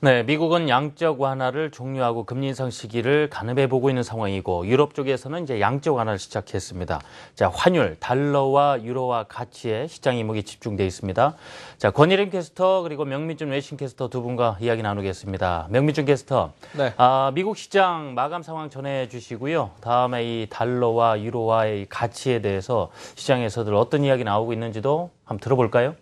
네, 미국은 양적 완화를 종료하고 금리 인상 시기를 가늠해 보고 있는 상황이고 유럽 쪽에서는 이제 양적 완화를 시작했습니다. 자, 환율, 달러와 유로화 가치에 시장 이목이 집중돼 있습니다. 자, 권희림 캐스터 그리고 명민준 외신 캐스터 두 분과 이야기 나누겠습니다. 명민준 캐스터, 네. 미국 시장 마감 상황 전해 주시고요. 다음에 이 달러와 유로화의 가치에 대해서 시장에서들 어떤 이야기 나오고 있는지도 한번 들어볼까요?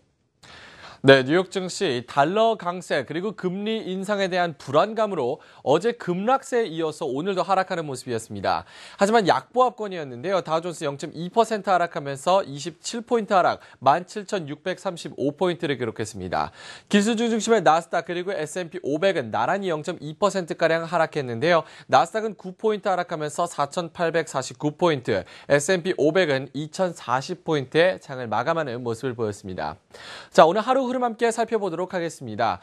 네, 뉴욕 증시 달러 강세 그리고 금리 인상에 대한 불안감으로 어제 급락세에 이어서 오늘도 하락하는 모습이었습니다. 하지만 약보합권이었는데요. 다우존스 0.2% 하락하면서 27포인트 하락, 17,635포인트를 기록했습니다. 기술주 중심의 나스닥 그리고 S&P 500은 나란히 0.2%가량 하락했는데요. 나스닥은 9포인트 하락하면서 4,849포인트, S&P 500은 2,040포인트의 장을 마감하는 모습을 보였습니다. 자, 오늘 하루 흐름 함께 살펴보도록 하겠습니다.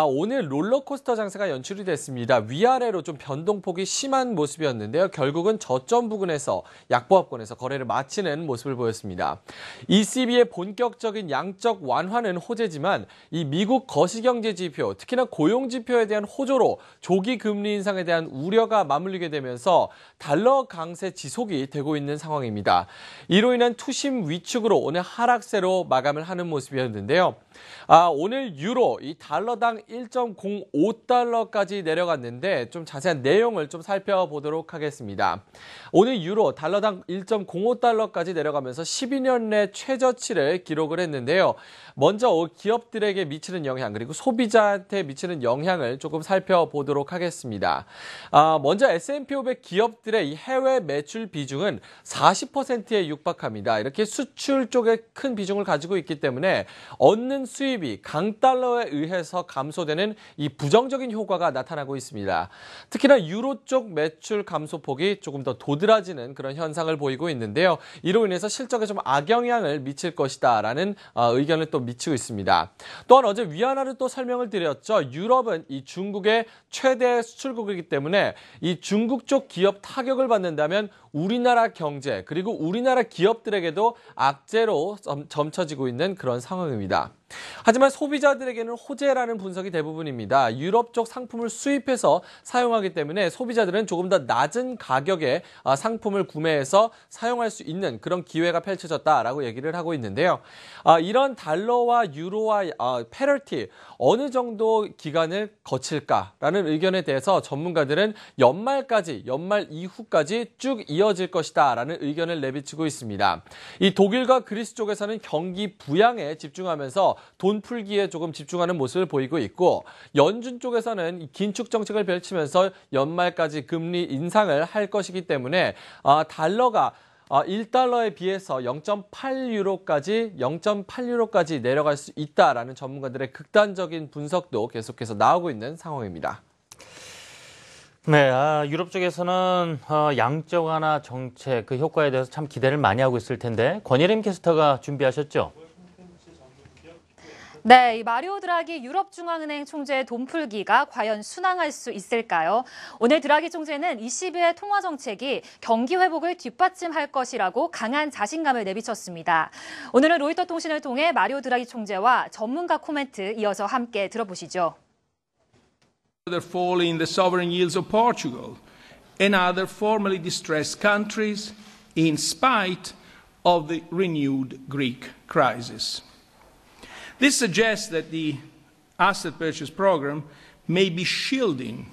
오늘 롤러코스터 장세가 연출이 됐습니다. 위아래로 좀 변동폭이 심한 모습이었는데요. 결국은 저점 부근에서 약보합권에서 거래를 마치는 모습을 보였습니다. ECB의 본격적인 양적 완화는 호재지만 이 미국 거시경제 지표, 특히나 고용 지표에 대한 호조로 조기 금리 인상에 대한 우려가 맞물리게 되면서 달러 강세 지속이 되고 있는 상황입니다. 이로 인한 투심 위축으로 오늘 하락세로 마감을 하는 모습이었는데요. 오늘 유로 이 달러당 1.05달러까지 내려갔는데 좀 자세한 내용을 좀 살펴보도록 하겠습니다. 오늘 유로 달러당 1.05달러까지 내려가면서 12년 내 최저치를 기록을 했는데요. 먼저 기업들에게 미치는 영향 그리고 소비자한테 미치는 영향을 조금 살펴보도록 하겠습니다. 먼저 S&P 500 기업들의 이 해외 매출 비중은 40%에 육박합니다. 이렇게 수출 쪽에 큰 비중을 가지고 있기 때문에 얻는 수입이 강달러에 의해서 감소되는 이 부정적인 효과가 나타나고 있습니다. 특히나 유로 쪽 매출 감소폭이 조금 더 도드라지는 그런 현상을 보이고 있는데요. 이로 인해서 실적에 좀 악영향을 미칠 것이다라는 의견을 또 미치고 있습니다. 또한 어제 위안화를 또 설명을 드렸죠. 유럽은 이 중국의 최대 수출국이기 때문에 이 중국 쪽 기업 타격을 받는다면 우리나라 경제 그리고 우리나라 기업들에게도 악재로 점쳐지고 있는 그런 상황입니다. 하지만 소비자들에게는 호재라는 분석이 대부분입니다. 유럽 쪽 상품을 수입해서 사용하기 때문에 소비자들은 조금 더 낮은 가격에 상품을 구매해서 사용할 수 있는 그런 기회가 펼쳐졌다라고 얘기를 하고 있는데요. 이런 달러와 유로와 페널티 어느 정도 기간을 거칠까라는 의견에 대해서 전문가들은 연말 이후까지 쭉 이어질 것이다라는 의견을 내비치고 있습니다. 이 독일과 그리스 쪽에서는 경기 부양에 집중하면서 돈 풀기에 조금 집중하는 모습을 보이고 있고 연준 쪽에서는 긴축 정책을 펼치면서 연말까지 금리 인상을 할 것이기 때문에 달러가 1달러에 비해서 0.8유로까지 내려갈 수 있다라는 전문가들의 극단적인 분석도 계속해서 나오고 있는 상황입니다. 네, 유럽 쪽에서는 양적 완화 정책 그 효과에 대해서 참 기대를 많이 하고 있을 텐데 권예림 캐스터가 준비하셨죠? 네, 이 마리오 드라기 유럽중앙은행 총재의 돈 풀기가 과연 순항할 수 있을까요? 오늘 드라기 총재는 ECB의 통화 정책이 경기 회복을 뒷받침할 것이라고 강한 자신감을 내비쳤습니다. 오늘은 로이터 통신을 통해 마리오 드라기 총재와 전문가 코멘트 이어서 함께 들어보시죠. The fall in the sovereign yields of Portugal and other formerly distressed countries in spite of the renewed Greek crisis. This suggests that the asset purchase program may be shielding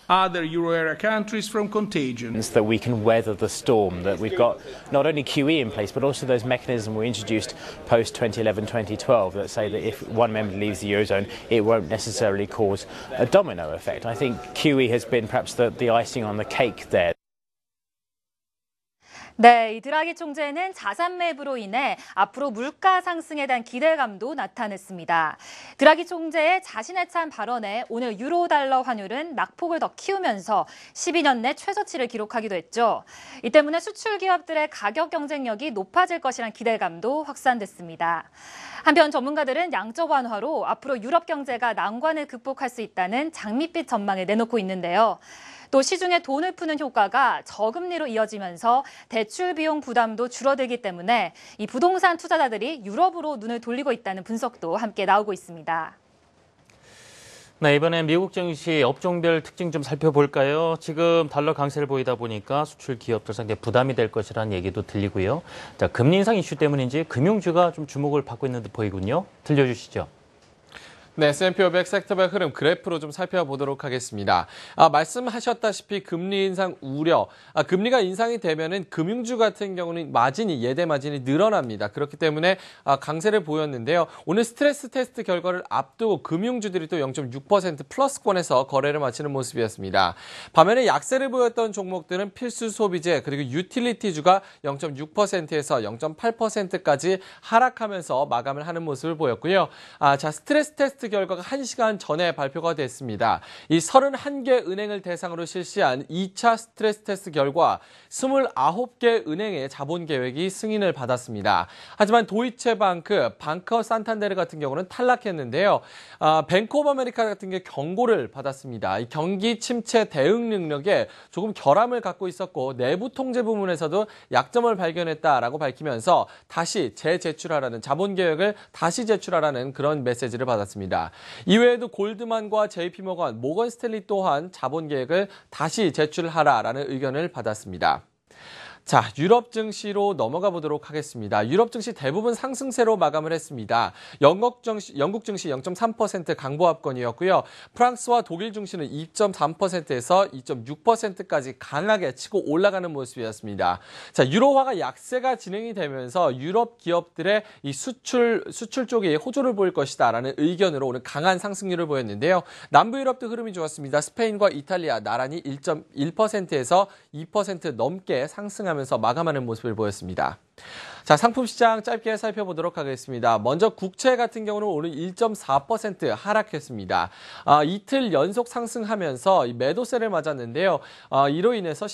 other euro area countries from contagion. That we can weather the storm, that we've got not only QE in place, but also those mechanisms we introduced post 2011-2012 that say that if one member leaves the Eurozone, it won't necessarily cause a domino effect. I think QE has been perhaps the icing on the cake there. 네, 이 드라기 총재는 자산 매입으로 인해 앞으로 물가 상승에 대한 기대감도 나타냈습니다. 드라기 총재의 자신에 찬 발언에 오늘 유로 달러 환율은 낙폭을 더 키우면서 12년 내 최저치를 기록하기도 했죠. 이 때문에 수출 기업들의 가격 경쟁력이 높아질 것이란 기대감도 확산됐습니다. 한편 전문가들은 양적 완화로 앞으로 유럽 경제가 난관을 극복할 수 있다는 장밋빛 전망을 내놓고 있는데요. 또 시중에 돈을 푸는 효과가 저금리로 이어지면서 대출 비용 부담도 줄어들기 때문에 이 부동산 투자자들이 유럽으로 눈을 돌리고 있다는 분석도 함께 나오고 있습니다. 네, 이번엔 미국 증시 업종별 특징 좀 살펴볼까요? 지금 달러 강세를 보이다 보니까 수출 기업들 상대 부담이 될 것이라는 얘기도 들리고요. 자, 금리 인상 이슈 때문인지 금융주가 좀 주목을 받고 있는 듯 보이군요. 들려주시죠. 네, S&P 500 섹터별 흐름 그래프로 좀 살펴보도록 하겠습니다. 말씀하셨다시피 금리 인상 우려, 금리가 인상이 되면은 금융주 같은 경우는 예대 마진이 늘어납니다. 그렇기 때문에 강세를 보였는데요. 오늘 스트레스 테스트 결과를 앞두고 금융주들이 또 0.6% 플러스권에서 거래를 마치는 모습이었습니다. 반면에 약세를 보였던 종목들은 필수 소비재 그리고 유틸리티주가 0.6%에서 0.8%까지 하락하면서 마감을 하는 모습을 보였고요. 자, 스트레스 테스트 결과가 1시간 전에 발표가 됐습니다. 이 31개 은행을 대상으로 실시한 2차 스트레스 테스트 결과 29개 은행의 자본 계획이 승인을 받았습니다. 하지만 도이체방크, 방커 산탄데르 같은 경우는 탈락했는데요. 뱅크 오브 아메리카 같은 게 경고를 받았습니다. 이 경기 침체 대응 능력에 조금 결함을 갖고 있었고 내부 통제 부문에서도 약점을 발견했다라고 밝히면서 다시 재제출하라는 자본 계획을 다시 제출하라는 그런 메시지를 받았습니다. 이외에도 골드만과 JP모건, 모건 스탠리 또한 자본 계획을 다시 제출하라라는 의견을 받았습니다. 자, 유럽 증시로 넘어가 보도록 하겠습니다. 유럽 증시 대부분 상승세로 마감을 했습니다. 영국 증시 0.3% 강보합권이었고요. 프랑스와 독일 증시는 2.3%에서 2.6%까지 강하게 치고 올라가는 모습이었습니다. 자, 유로화가 약세가 진행이 되면서 유럽 기업들의 이 수출 쪽에 호조를 보일 것이다라는 의견으로 오늘 강한 상승률을 보였는데요. 남부 유럽도 흐름이 좋았습니다. 스페인과 이탈리아 나란히 1.1%에서 2% 넘게 상승하면서 마감하는 모습을 보였습니다. 자, 상품 시장 짧게 살펴보도록 하겠습니다. 먼저 국채 같은 경우는 오늘 1.4% 하락했습니다. 이틀 연속 상승하면서 매도세를 맞았는데요. 이로 인해서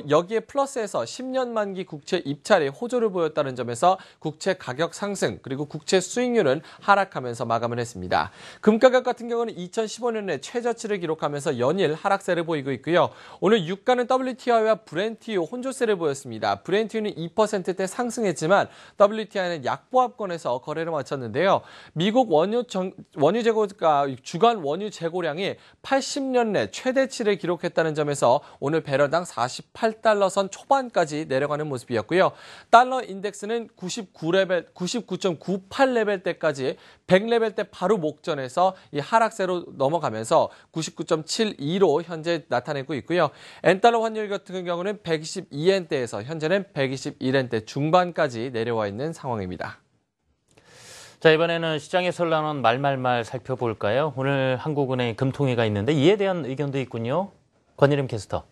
여기에 플러스해서 10년 만기 국채 입찰에 호조를 보였다는 점에서 국채 가격 상승 그리고 국채 수익률은 하락하면서 마감을 했습니다. 금 가격 같은 경우는 2015년에 최저치를 기록하면서 연일 하락세를 보이고 있고요. 오늘 유가는 WTI와 브렌트유 혼조세를 보였습니다. 브렌트유는 2%대 상승했지만 WTI는 약보합권에서 거래를 마쳤는데요. 미국 원유 재고가 주간 원유 재고량이 80년 내 최대치를 기록했다는 점에서 오늘 배럴당 48달러 선 초반까지 내려가는 모습이었고요. 달러 인덱스는 99.98레벨대까지 100레벨대 바로 목전에서 이 하락세로 넘어가면서 99.72로 현재 나타내고 있고요. 엔달러 환율 같은 경우는 122엔대에서 현재는 121엔대 중반까지 내려와 있는 상황입니다. 자, 이번에는 시장에서 나오는 말말말 살펴볼까요? 오늘 한국은행 금통위가 있는데 이에 대한 의견도 있군요. 권일임 캐스터.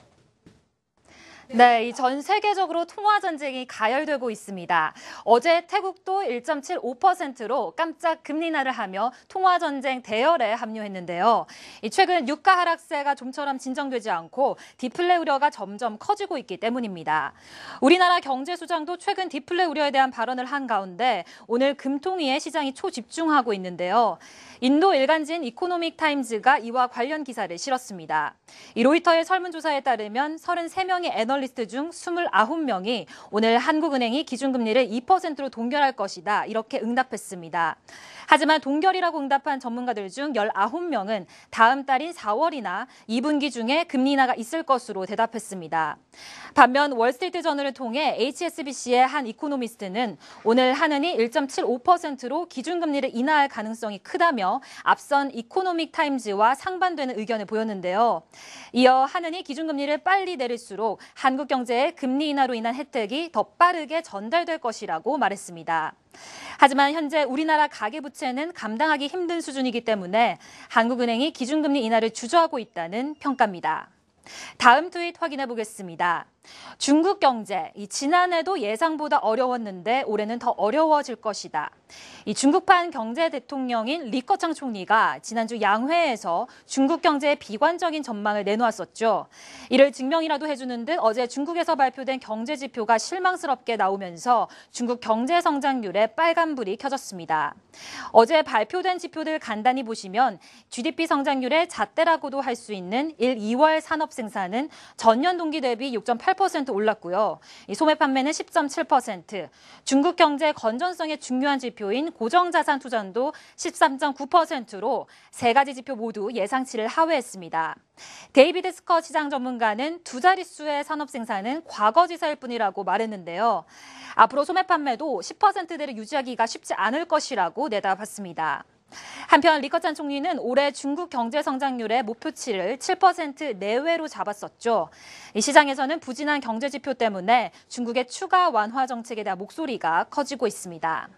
네, 이 전 세계적으로 통화 전쟁이 가열되고 있습니다. 어제 태국도 1.75%로 깜짝 금리 인하를 하며 통화 전쟁 대열에 합류했는데요. 최근 유가 하락세가 좀처럼 진정되지 않고 디플레 우려가 점점 커지고 있기 때문입니다. 우리나라 경제수장도 최근 디플레 우려에 대한 발언을 한 가운데 오늘 금통위에 시장이 초집중하고 있는데요. 인도 일간지인 이코노믹 타임즈가 이와 관련 기사를 실었습니다. 이 로이터의 설문조사에 따르면 33명의 애널리스트 중 29명이 오늘 한국은행이 기준금리를 2%로 동결할 것이다 이렇게 응답했습니다. 하지만 동결이라고 응답한 전문가들 중 19명은 다음 달인 4월이나 2분기 중에 금리 인하가 있을 것으로 대답했습니다. 반면 월스트리트저널을 통해 HSBC의 한 이코노미스트는 오늘 한은이 1.75%로 기준금리를 인하할 가능성이 크다며 앞선 이코노믹 타임즈와 상반되는 의견을 보였는데요. 이어 한은이 기준금리를 빨리 내릴수록 한국 경제의 금리 인하로 인한 혜택이 더 빠르게 전달될 것이라고 말했습니다. 하지만 현재 우리나라 가계부채는 감당하기 힘든 수준이기 때문에 한국은행이 기준금리 인하를 주저하고 있다는 평가입니다. 다음 트윗 확인해 보겠습니다. 중국 경제, 지난해도 예상보다 어려웠는데 올해는 더 어려워질 것이다. 이 중국판 경제 대통령인 리커창 총리가 지난주 양회에서 중국 경제의 비관적인 전망을 내놓았었죠. 이를 증명이라도 해주는 듯 어제 중국에서 발표된 경제 지표가 실망스럽게 나오면서 중국 경제 성장률에 빨간불이 켜졌습니다. 어제 발표된 지표들 간단히 보시면 GDP 성장률의 잣대라고도 할 수 있는 1, 2월 산업 생산은 전년 동기 대비 6.8% 10.8% 올랐고요. 이 소매 판매는 10.7%, 중국 경제 건전성에 중요한 지표인 고정자산 투자도 13.9%로 세 가지 지표 모두 예상치를 하회했습니다. 데이비드 스컷 시장 전문가는 두 자릿수의 산업 생산은 과거지사일 뿐이라고 말했는데요. 앞으로 소매 판매도 10%대를 유지하기가 쉽지 않을 것이라고 내다봤습니다. 한편 리커찬 총리는 올해 중국 경제 성장률의 목표치를 7% 내외로 잡았었죠. 이 시장에서는 부진한 경제 지표 때문에 중국의 추가 완화 정책에 대한 목소리가 커지고 있습니다.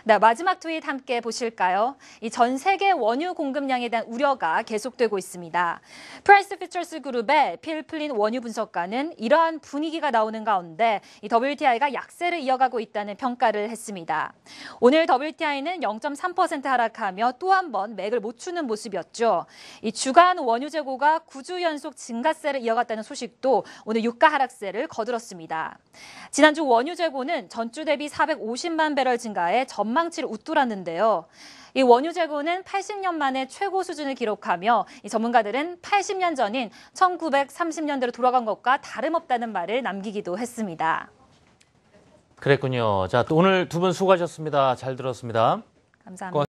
네, 마지막 트윗 함께 보실까요? 이 전 세계 원유 공급량에 대한 우려가 계속되고 있습니다. 프라이스 피처스 그룹의 필 플린 원유 분석가는 이러한 분위기가 나오는 가운데 이 WTI가 약세를 이어가고 있다는 평가를 했습니다. 오늘 WTI는 0.3% 하락하며 또 한 번 맥을 못 추는 모습이었죠. 이 주간 원유 재고가 9주 연속 증가세를 이어갔다는 소식도 오늘 유가 하락세를 거들었습니다. 지난주 원유 재고는 전주 대비 450만 배럴 증가해 전망치를 웃돌았는데요. 이 원유 재고는 80년 만에 최고 수준을 기록하며 이 전문가들은 80년 전인 1930년대로 돌아간 것과 다름없다는 말을 남기기도 했습니다. 그랬군요. 자, 또 오늘 두 분 수고하셨습니다. 잘 들었습니다. 감사합니다.